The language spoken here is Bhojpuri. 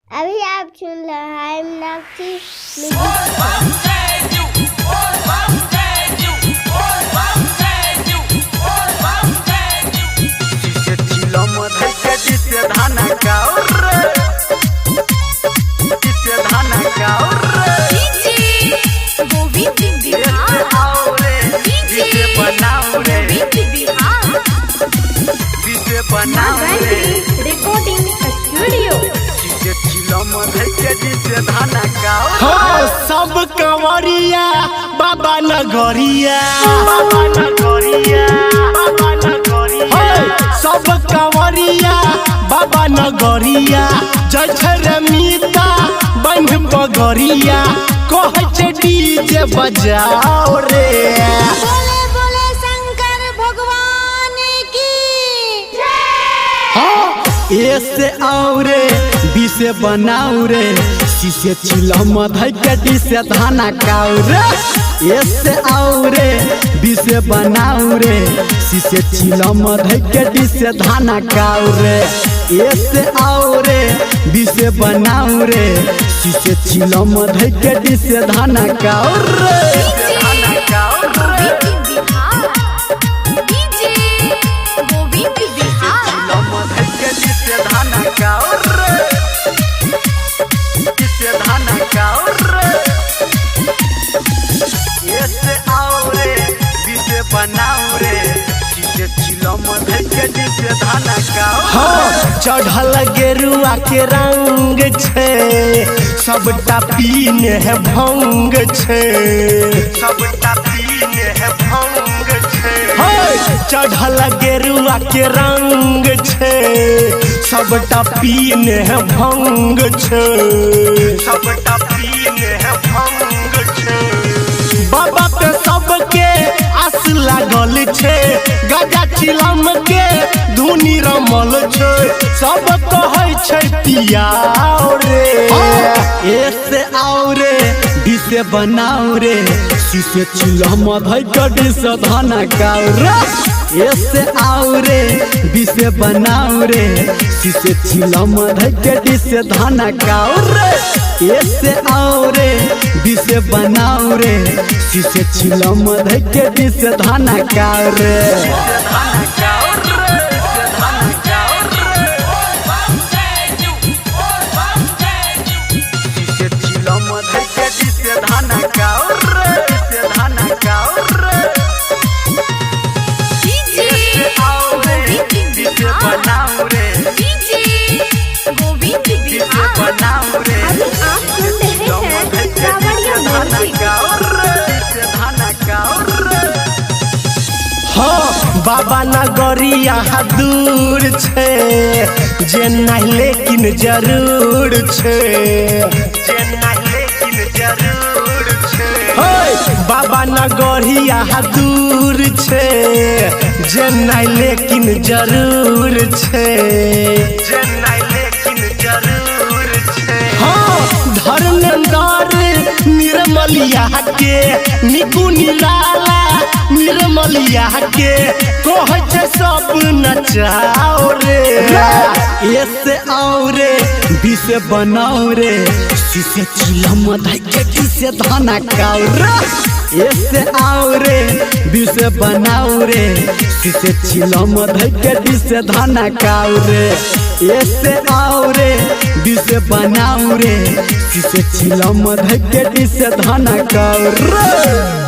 अभी आप सुन रहे हैं मीनाक्षी रिकॉर्डिंग स्टूडियो। हाँ, सब कंवरिया बाबा नगरिया, सब कंवरिया बाबा नगरिया, जय रे मीता बंध पगरिया, कह डीजे बजाओ रे। बोले बोले शंकर भगवान की हाँ, ऐसे आओ रे बीसे बनाऊ रे, शीशे चिलम धैके से धाना काऊ रे। ऐसे आओ रे बीसे बनाऊ रे, शीशे चिलम धैके से धाना काऊ रे। ऐसे आओ रे बीसे बनाऊ रे, शीशे चिलम धैके से धाना काऊ रे। हाँ, चढ़ल गेरुआ के रंग छे, सबटा पीने है भंग छे, सबटा पीने है भंग छे। हाँ, चढ़ल गेरुआ के रंग छे, सबटा पीने है भंग छे, सबटा पीने है भंग छे। बाबा पे सबके आस लागल छे, गजा चिलम के धुनी रमल छे, सब कहै छै पियाओ रे। ऐसे आओ रे बीसे बनाओ रे, शीशे चिलम धैके से धाना काऊ रे। ऐसे आओ रे बीसे बनाओ रे, शीशे चिलम धैके से धाना काऊ रे। ऐसे आओ रे बीसे बनाओ रे, शीशे चिलम धैके से धाना काऊ रे। हाँ, बाबा नगरिया दूर छे, जे नहीं लेकिन जरूर छे, जे नहीं लेकिन जरूर छे। बाबा नगरिया दूर छे, जे नहीं लेकिन जरूर छे, जे नहीं लेकिन जरूर छे। हाँ, धर्मेंद्र निर्मलिया के निकू निराला निर्मलिया के कह सब नचाओ रे। ऐसे आओ रे बीसे बनाओ रे, शीशे चिलम धैके से धाना काऊ रे। ऐसे आओ रे बीसे बनाओ रे, शीशे चिलम धैके से धाना काऊ रे। ऐसे आओ रे बीसे बनाओ रे, शीशे चिलम धैके से धाना काऊ रे।